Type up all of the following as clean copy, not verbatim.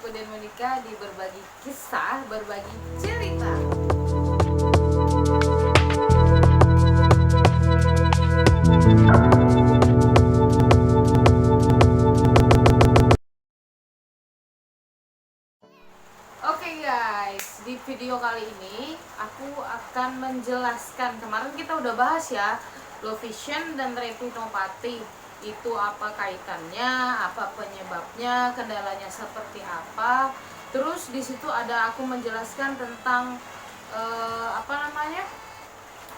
aku dan Monica di berbagi kisah, berbagi cerita. Oke guys, di video kali ini aku akan menjelaskan. Kemarin kita udah bahas ya, low vision dan retinopati itu apa kaitannya, apa penyebabnya, kendalanya seperti apa. Terus di situ ada aku menjelaskan tentang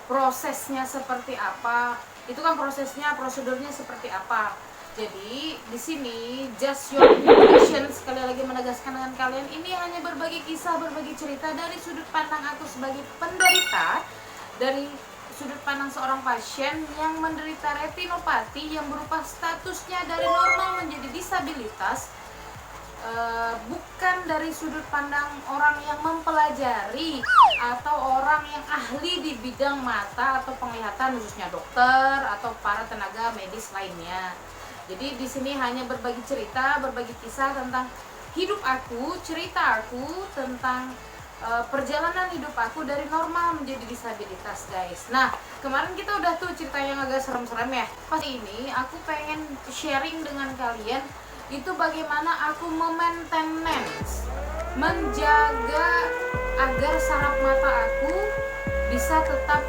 prosesnya seperti apa. Itu kan prosedurnya seperti apa. Jadi di sini just your information, sekali lagi menegaskan dengan kalian, ini hanya berbagi kisah, berbagi cerita dari sudut pandang aku sebagai penderita, dari sudut pandang seorang pasien yang menderita retinopati yang berupa statusnya dari normal menjadi disabilitas, bukan dari sudut pandang orang yang mempelajari atau orang yang ahli di bidang mata atau penglihatan, khususnya dokter atau para tenaga medis lainnya. Jadi di sini hanya berbagi cerita, berbagi kisah tentang hidup aku, cerita aku tentang perjalanan hidup aku dari normal menjadi disabilitas, guys. Nah, kemarin kita udah tuh cerita yang agak serem-serem ya. Pas ini aku pengen sharing dengan kalian itu bagaimana aku maintenance, menjaga agar saraf mata aku bisa tetap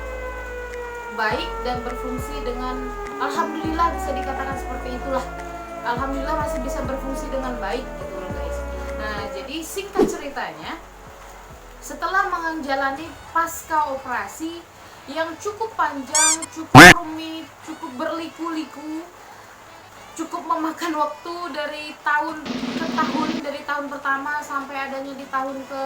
baik dan berfungsi dengan, alhamdulillah bisa dikatakan seperti itulah. Alhamdulillah masih bisa berfungsi dengan baik gitu loh, guys. Nah, jadi singkat ceritanya, setelah menjalani pasca operasi yang cukup panjang, cukup rumit, cukup berliku-liku, cukup memakan waktu dari tahun ke tahun, dari tahun pertama sampai adanya di tahun ke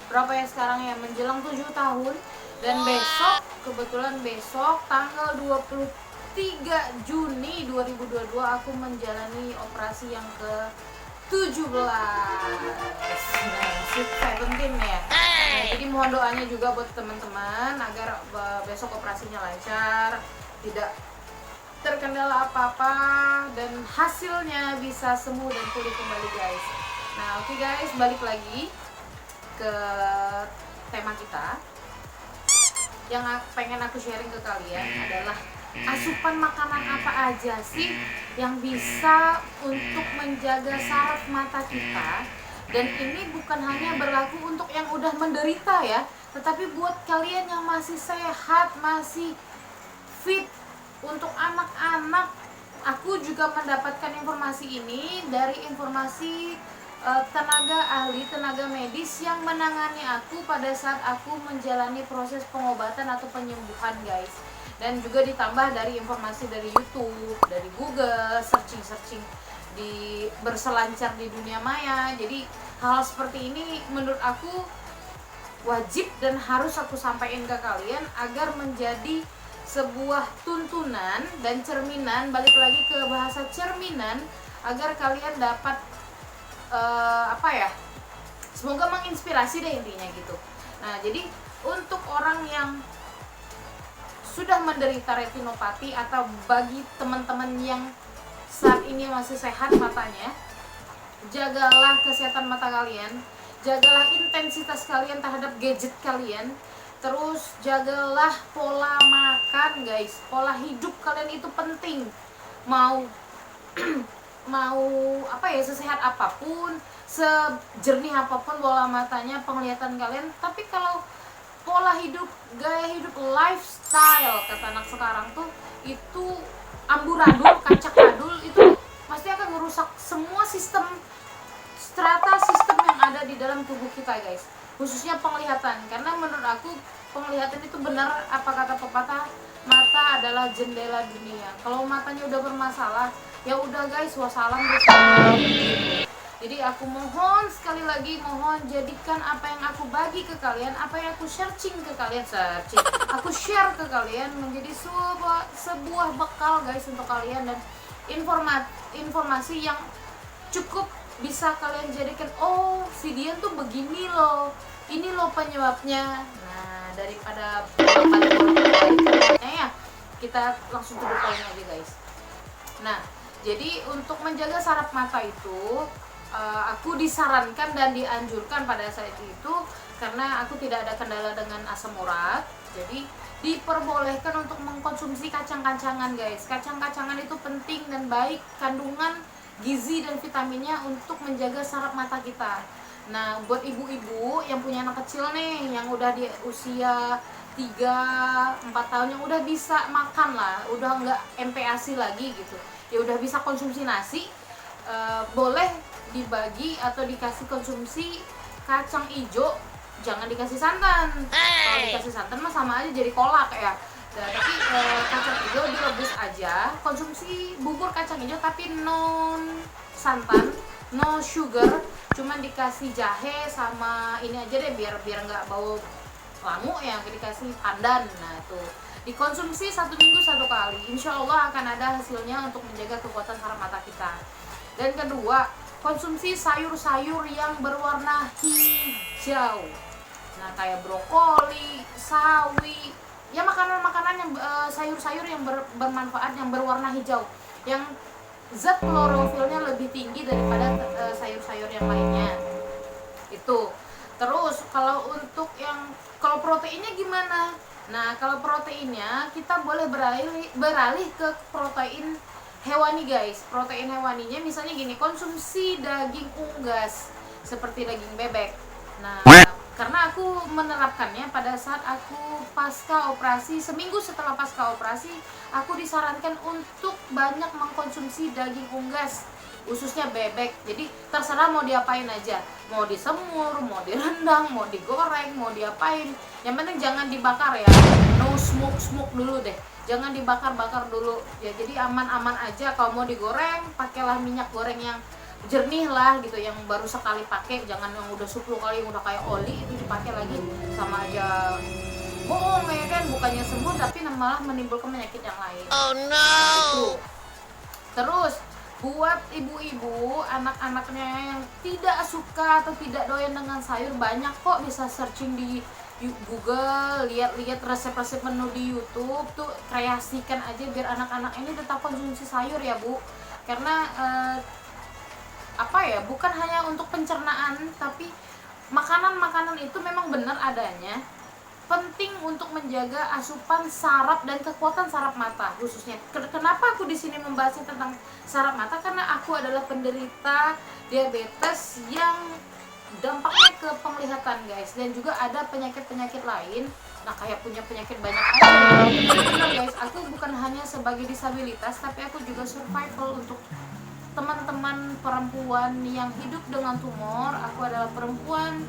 berapa ya sekarang ya, menjelang 7 tahun. Dan besok, kebetulan besok tanggal 23 Juni 2022 aku menjalani operasi yang ke 17. Nah, Sweet 17 ya. Nah, jadi mohon doanya juga buat teman-teman agar besok operasinya lancar, tidak terkendala apa-apa, dan hasilnya bisa sembuh dan pulih kembali, guys. Nah, oke guys, balik lagi ke tema kita. Yang pengen aku sharing ke kalian adalah asupan makanan apa aja sih yang bisa untuk menjaga saraf mata kita. Dan ini bukan hanya berlaku untuk yang udah menderita ya, tetapi buat kalian yang masih sehat, masih fit. Untuk anak-anak, aku juga mendapatkan informasi ini dari informasi tenaga ahli, tenaga medis yang menangani aku pada saat aku menjalani proses pengobatan atau penyembuhan, guys. Dan juga ditambah dari informasi dari YouTube, dari Google, searching di berselancar di dunia maya. Jadi hal seperti ini menurut aku wajib dan harus aku sampaikan ke kalian agar menjadi sebuah tuntunan dan cerminan, balik lagi ke bahasa cerminan, agar kalian dapat semoga menginspirasi deh intinya gitu. Nah, jadi untuk orang yang sudah menderita retinopati atau bagi teman-teman yang saat ini masih sehat matanya, jagalah kesehatan mata kalian, jagalah intensitas kalian terhadap gadget kalian. Terus jagalah pola makan, guys. Pola hidup kalian itu penting. Mau sesehat apapun, sejernih apapun bola matanya, penglihatan kalian, tapi kalau pola hidup, gaya hidup, lifestyle kata anak sekarang tuh itu amburadul, kacakadul, itu pasti akan merusak semua sistem sistem yang ada di dalam tubuh kita, guys. Khususnya penglihatan, karena menurut aku penglihatan itu benar apa kata pepatah, mata adalah jendela dunia. Kalau matanya udah bermasalah, ya udah guys, wassalam guys. Jadi aku mohon sekali lagi, mohon jadikan apa yang aku bagi ke kalian, apa yang aku searching ke kalian, aku share ke kalian menjadi sebuah bekal, guys, untuk kalian, dan informasi yang cukup bisa kalian jadikan, oh si Dian tuh begini loh, ini loh penyebabnya. Nah, daripada ya kita langsung to the point aja, guys. Nah, jadi untuk menjaga saraf mata itu aku disarankan dan dianjurkan pada saat itu karena aku tidak ada kendala dengan asam urat, jadi diperbolehkan untuk mengkonsumsi kacang-kacangan guys. Kacang-kacangan itu penting dan baik kandungan gizi dan vitaminnya untuk menjaga saraf mata kita. Nah, buat ibu-ibu yang punya anak kecil nih, yang udah di usia 3-4 tahun, yang udah bisa makan lah, udah nggak MPASI lagi gitu, ya udah bisa konsumsi nasi, boleh dibagi atau dikasih konsumsi kacang ijo, jangan dikasih santan. Kalau dikasih santan mah sama aja jadi kolak ya. Nah, tapi kacang hijau direbus aja, konsumsi bubur kacang hijau tapi non santan, no sugar, cuman dikasih jahe sama ini aja deh, biar nggak bau langu ya, dikasih pandan. Nah tuh dikonsumsi 1 minggu 1 kali, insya Allah akan ada hasilnya untuk menjaga kekuatan saraf mata kita. Dan kedua, konsumsi sayur-sayur yang berwarna hijau. Nah kayak brokoli, sawi, ya makanan-makanan yang sayur-sayur yang bermanfaat, yang berwarna hijau, yang zat klorofilnya lebih tinggi daripada sayur-sayur yang lainnya. Itu. Terus kalau untuk kalau proteinnya gimana? Nah kalau proteinnya kita boleh beralih ke protein hewani guys. Protein hewaninya misalnya gini, konsumsi daging unggas seperti daging bebek. Nah karena aku menerapkannya pada saat aku pasca operasi, seminggu setelah pasca operasi aku disarankan untuk banyak mengkonsumsi daging unggas, khususnya bebek. Jadi terserah mau diapain aja, mau disemur, mau direndang, mau digoreng, mau diapain, yang penting jangan dibakar ya, no smoke dulu deh, jangan dibakar dulu ya. Jadi aman-aman aja. Kalau mau digoreng, pakailah minyak goreng yang jernih lah gitu, yang baru sekali pakai, jangan yang udah 10 kali udah kayak oli itu dipakai lagi, sama aja bohong ya kan, bukannya sembuh tapi malah menimbulkan penyakit yang lain. Oh no. Itu. Terus buat ibu-ibu anak-anaknya yang tidak suka atau tidak doyan dengan sayur, banyak kok, bisa searching di Google, lihat-lihat resep-resep menu di YouTube tuh, kreasikan aja biar anak-anak ini tetap konsumsi sayur ya Bu. Karena bukan hanya untuk pencernaan, tapi makanan-makanan itu memang benar adanya penting untuk menjaga asupan saraf dan kekuatan saraf mata khususnya. Kenapa aku di sini membahasnya tentang saraf mata? Karena aku adalah penderita diabetes yang dampaknya ke penglihatan guys, dan juga ada penyakit-penyakit lain. Nah kayak punya penyakit banyak aja benar guys. Aku bukan hanya sebagai disabilitas, tapi aku juga survival untuk teman-teman perempuan yang hidup dengan tumor. Aku adalah perempuan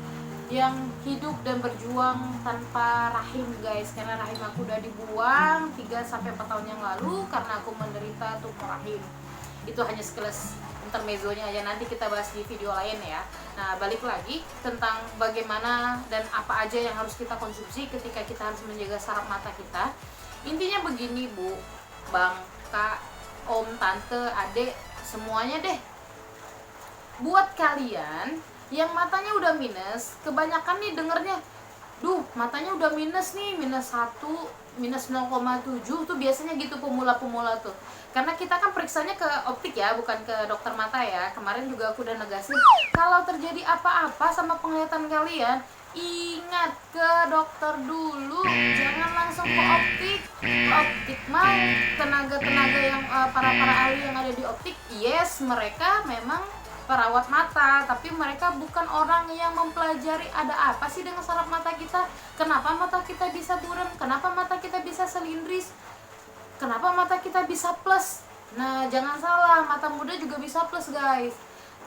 yang hidup dan berjuang tanpa rahim guys, karena rahim aku udah dibuang 3-4 tahun yang lalu karena aku menderita tumor rahim. Itu hanya sekilas intermezzonya aja, nanti kita bahas di video lain ya. Nah balik lagi tentang bagaimana dan apa aja yang harus kita konsumsi ketika kita harus menjaga saraf mata kita. Intinya begini Bu, Bang, Kak, Om, Tante, Adek, semuanya deh, buat kalian yang matanya udah minus, kebanyakan nih dengernya, duh matanya udah minus nih, minus 1, minus 0,7 tuh biasanya gitu pemula-pemula tuh. Karena kita kan periksanya ke optik ya, bukan ke dokter mata ya. Kemarin juga aku udah negasin, kalau terjadi apa-apa sama penglihatan kalian, ingat ke dokter dulu, jangan langsung ke optik. Optik mah tenaga-tenaga yang para ahli yang ada di optik, yes mereka memang perawat mata, tapi mereka bukan orang yang mempelajari ada apa sih dengan saraf mata kita, kenapa mata kita bisa buram, kenapa mata kita bisa selindris, kenapa mata kita bisa plus. Nah jangan salah, mata muda juga bisa plus guys.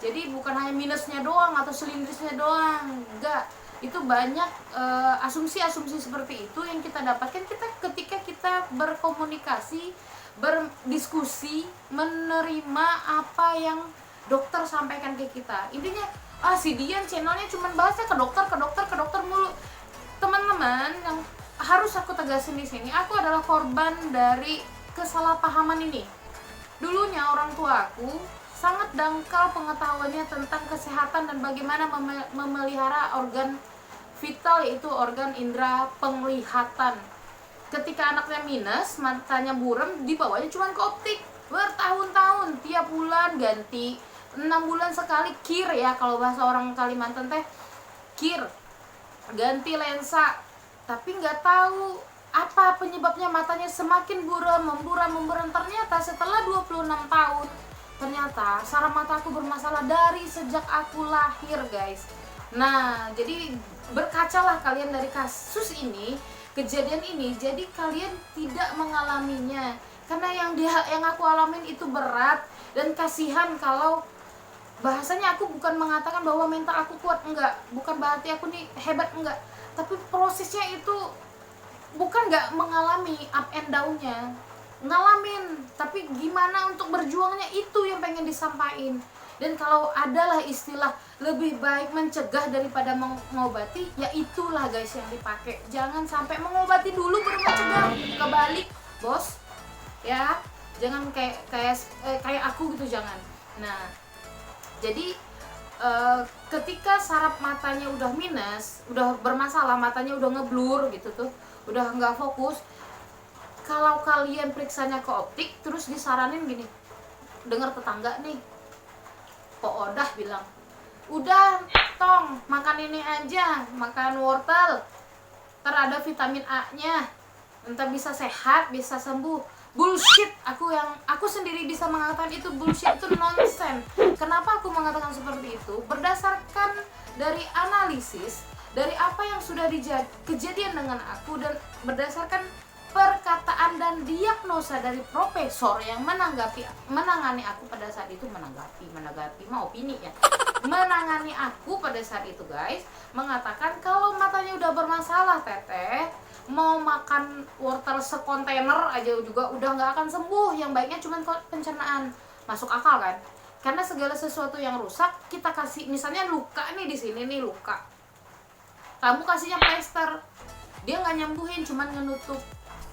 Jadi bukan hanya minusnya doang atau selindrisnya doang, enggak. Itu banyak asumsi-asumsi seperti itu yang kita dapatkan ketika kita berkomunikasi, berdiskusi, menerima apa yang dokter sampaikan ke kita. Intinya si Dian channelnya cuma bahasnya ke dokter mulu. Teman-teman yang harus aku tegasin di sini, aku adalah korban dari kesalahpahaman ini. Dulunya orang tua aku sangat dangkal pengetahuannya tentang kesehatan dan bagaimana memelihara organ vital, yaitu organ indera penglihatan. Ketika anaknya minus, matanya buram, dibawanya cuma ke optik bertahun-tahun, tiap bulan ganti 6 bulan sekali kir ya, kalau bahasa orang Kalimantan teh kir, ganti lensa. Tapi nggak tahu apa penyebabnya matanya semakin memburam. Ternyata setelah 26 tahun, ternyata saraf mata aku bermasalah dari sejak aku lahir, guys. Nah, jadi berkacalah kalian dari kasus ini, kejadian ini, jadi kalian tidak mengalaminya. Karena yang aku alamin itu berat, dan kasihan kalau bahasanya aku bukan mengatakan bahwa mental aku kuat, enggak, bukan berarti aku nih hebat, enggak, tapi prosesnya itu bukan nggak mengalami up and down-nya, ngalamin, tapi gimana untuk berjuangnya itu yang pengen disampaikan. Dan kalau adalah istilah lebih baik mencegah daripada mengobati, ya itulah guys yang dipakai. Jangan sampai mengobati dulu baru mencegah, kebalik bos ya, jangan kayak aku gitu, jangan. Nah, jadi ketika saraf matanya udah minus, udah bermasalah, matanya udah ngeblur gitu tuh, udah nggak fokus, kalau kalian periksanya ke optik terus disaranin gini, dengar tetangga nih, Pak Odah bilang, udah tong makan ini aja, makan wortel, ada vitamin A nya, entah bisa sehat, bisa sembuh. Bullshit. Aku sendiri bisa mengatakan itu bullshit, itu nonsense. Kenapa aku mengatakan seperti itu? Berdasarkan dari analisis dari apa yang sudah kejadian dengan aku, dan berdasarkan perkataan dan diagnosa dari profesor yang menangani aku pada saat itu, menanggapi mah opini ya, menangani aku pada saat itu, guys, mengatakan kalau matanya udah bermasalah, teteh mau makan wortel sekontainer aja juga udah nggak akan sembuh, yang baiknya cuma pencernaan. Masuk akal kan? Karena segala sesuatu yang rusak kita kasih, misalnya luka nih, di sini nih luka, kamu kasihnya plester, dia nggak nyembuhin, cuman ngenutup.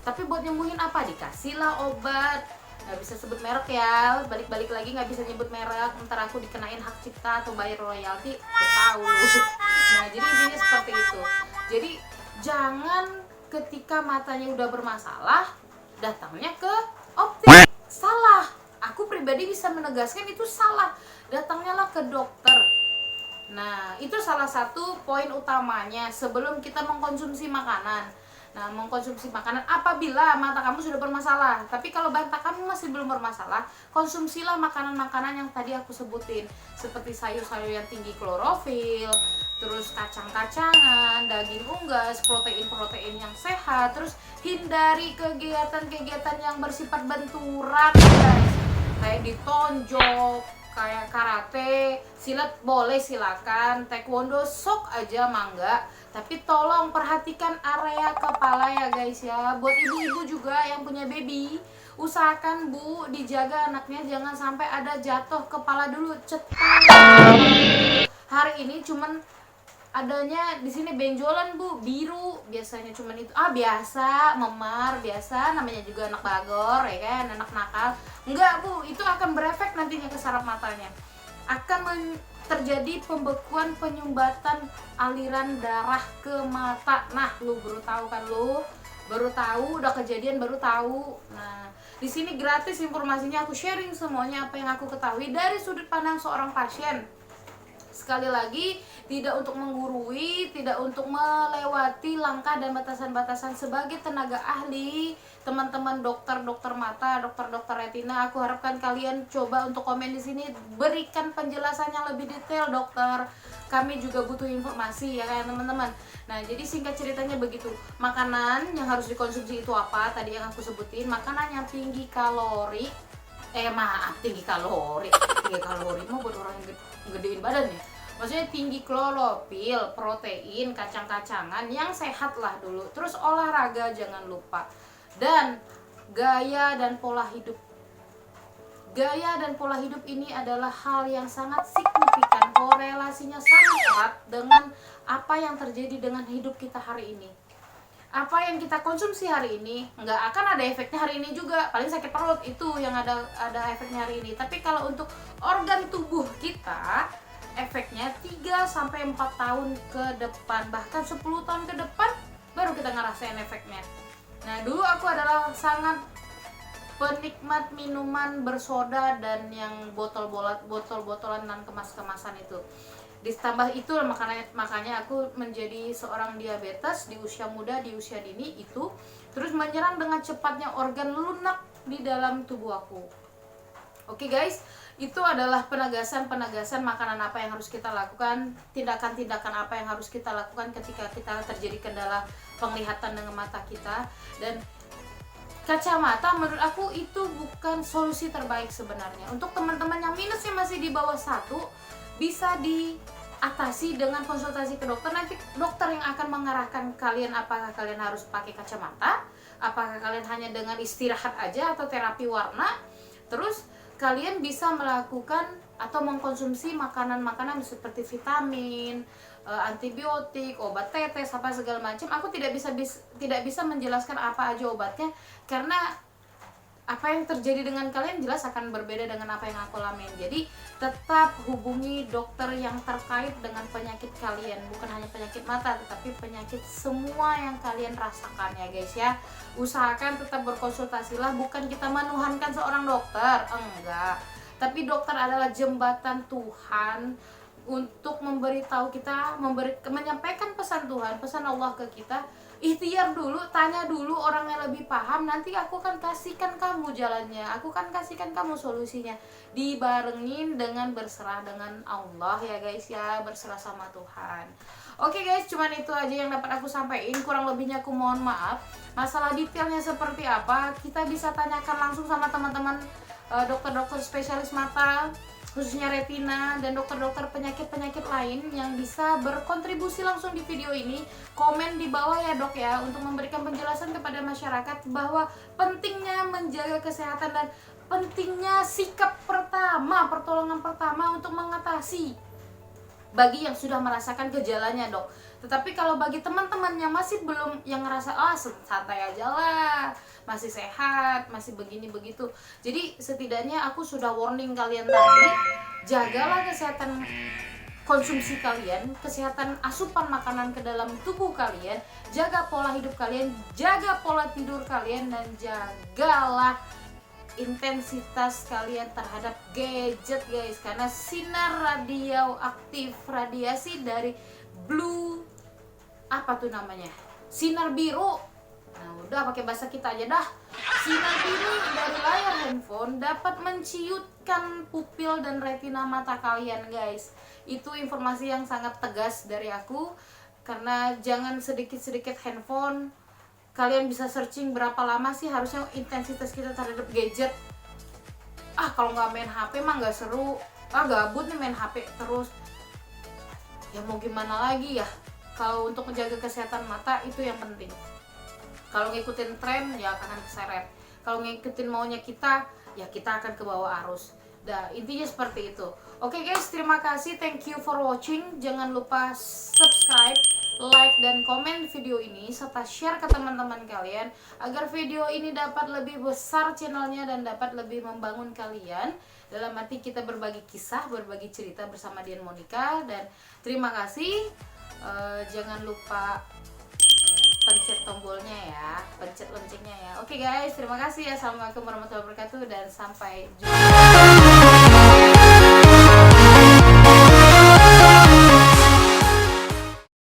Tapi buat nyembuhin apa? Dikasihlah obat, nggak bisa sebut merek ya, balik lagi nggak bisa nyebut merek, ntar aku dikenain hak cipta atau bayar royalti, tahu. Nah, jadi intinya seperti itu. Jadi jangan ketika matanya udah bermasalah datangnya ke optik, salah. Aku pribadi bisa menegaskan itu salah, datangnya lah ke dokter. Nah, itu salah satu poin utamanya sebelum kita mengkonsumsi makanan. Nah, mengkonsumsi makanan apabila mata kamu sudah bermasalah. Tapi kalau mata kamu masih belum bermasalah, konsumsilah makanan-makanan yang tadi aku sebutin, seperti sayur-sayur yang tinggi klorofil, terus kacang-kacangan, daging unggas, protein-protein yang sehat. Terus hindari kegiatan-kegiatan yang bersifat benturan, guys. Kayak ditonjok, kayak karate, silat boleh silakan, taekwondo sok aja mangga, tapi tolong perhatikan area kepala ya guys ya. Buat ibu-ibu juga yang punya baby, usahakan Bu dijaga anaknya jangan sampai ada jatuh kepala dulu cetak. Hari ini cuman adanya di sini benjolan Bu, biru, biasanya cuman itu. Biasa, memar, biasa, namanya juga anak bagor ya kan, anak nakal. Enggak Bu, itu akan berefek nantinya ke saraf matanya. Akan terjadi pembekuan, penyumbatan aliran darah ke mata. Nah, lu baru tahu kan, lu baru tahu, udah kejadian baru tahu. Nah, di sini gratis informasinya, aku sharing semuanya apa yang aku ketahui dari sudut pandang seorang pasien. Sekali lagi, tidak untuk menggurui, tidak untuk melewati langkah dan batasan-batasan sebagai tenaga ahli, teman-teman dokter mata, dokter retina. Aku harapkan kalian coba untuk komen di sini, berikan penjelasan yang lebih detail, dokter. Kami juga butuh informasi ya kan teman-teman. Nah, jadi singkat ceritanya begitu. Makanan yang harus dikonsumsi itu apa? Tadi yang aku sebutin, makanan yang tinggi kalori. Tinggi kalori mah buat orang yang gedein badan ya. Maksudnya tinggi klorofil, protein, kacang-kacangan yang sehat lah dulu. Terus olahraga jangan lupa. Dan gaya dan pola hidup. Gaya dan pola hidup ini adalah hal yang sangat signifikan, korelasinya sangat erat dengan apa yang terjadi dengan hidup kita hari ini. Apa yang kita konsumsi hari ini nggak akan ada efeknya hari ini juga, paling sakit perut itu yang ada efeknya hari ini. Tapi kalau untuk organ tubuh kita, efeknya 3-4 tahun ke depan, bahkan 10 tahun ke depan baru kita ngerasain efeknya. Nah, dulu aku adalah sangat penikmat minuman bersoda dan yang botol-botolan dan kemas-kemasan itu. Ditambah itu makanya aku menjadi seorang diabetes di usia muda, di usia dini itu terus menyerang dengan cepatnya organ lunak di dalam tubuh aku. Oke guys, itu adalah penegasan makanan apa yang harus kita lakukan, tindakan-tindakan apa yang harus kita lakukan ketika kita terjadi kendala penglihatan dengan mata kita. Dan kacamata menurut aku itu bukan solusi terbaik sebenarnya. Untuk teman-teman yang minusnya masih di bawah 1, bisa diatasi dengan konsultasi ke dokter. Nanti dokter yang akan mengarahkan kalian apakah kalian harus pakai kacamata, apakah kalian hanya dengan istirahat aja atau terapi warna. Terus kalian bisa melakukan atau mengkonsumsi makanan-makanan seperti vitamin, antibiotik, obat tetes, apa segala macam. Aku tidak bisa menjelaskan apa aja obatnya karena apa yang terjadi dengan kalian jelas akan berbeda dengan apa yang aku alamin. Jadi tetap hubungi dokter yang terkait dengan penyakit kalian, bukan hanya penyakit mata tetapi penyakit semua yang kalian rasakan ya guys ya. Usahakan tetap berkonsultasilah, bukan kita menuhankan seorang dokter, enggak. Tapi dokter adalah jembatan Tuhan untuk memberitahu kita, menyampaikan pesan Tuhan, pesan Allah ke kita. Ikhtiar dulu, tanya dulu orang yang lebih paham, nanti aku akan kasihkan kamu jalannya, aku akan kasihkan kamu solusinya, dibarengin dengan berserah dengan Allah ya guys ya, berserah sama Tuhan. Oke guys, cuman itu aja yang dapat aku sampaikan, kurang lebihnya aku mohon maaf. Masalah detailnya seperti apa kita bisa tanyakan langsung sama teman-teman dokter-dokter spesialis mata, khususnya retina, dan dokter-dokter penyakit-penyakit lain yang bisa berkontribusi langsung di video ini. Komen di bawah ya dok ya, untuk memberikan penjelasan kepada masyarakat bahwa pentingnya menjaga kesehatan dan pentingnya sikap pertama, pertolongan pertama untuk mengatasi bagi yang sudah merasakan gejalanya dok. Tetapi kalau bagi teman-teman yang masih belum, yang ngerasa santai aja lah, masih sehat, masih begini begitu, jadi setidaknya aku sudah warning kalian tadi, jagalah kesehatan konsumsi kalian, kesehatan asupan makanan ke dalam tubuh kalian, jaga pola hidup kalian, jaga pola tidur kalian, dan jagalah intensitas kalian terhadap gadget guys, karena sinar radioaktif, radiasi dari blue, apa tuh namanya, sinar biru, nah udah pakai bahasa kita aja dah, sinar biru dari layar handphone dapat menciutkan pupil dan retina mata kalian guys. Itu informasi yang sangat tegas dari aku, karena jangan sedikit-sedikit handphone. Kalian bisa searching berapa lama sih harusnya intensitas kita terhadap gadget. Kalau nggak main HP mah nggak seru, gabut nih main HP terus. Ya mau gimana lagi ya, kalau untuk menjaga kesehatan mata itu yang penting. Kalau ngikutin tren ya akan keseret, kalau ngikutin maunya kita ya kita akan ke bawah arus. Intinya seperti itu. Oke guys, terima kasih, thank you for watching. Jangan lupa subscribe, like, dan komen video ini, serta share ke teman-teman kalian agar video ini dapat lebih besar channelnya dan dapat lebih membangun kalian. Dalam arti kita berbagi kisah, berbagi cerita bersama Dian Monica. Dan terima kasih. Jangan lupa pencet tombolnya ya, pencet loncengnya ya. Oke guys, terima kasih. Assalamualaikum warahmatullahi wabarakatuh dan sampai jumpa.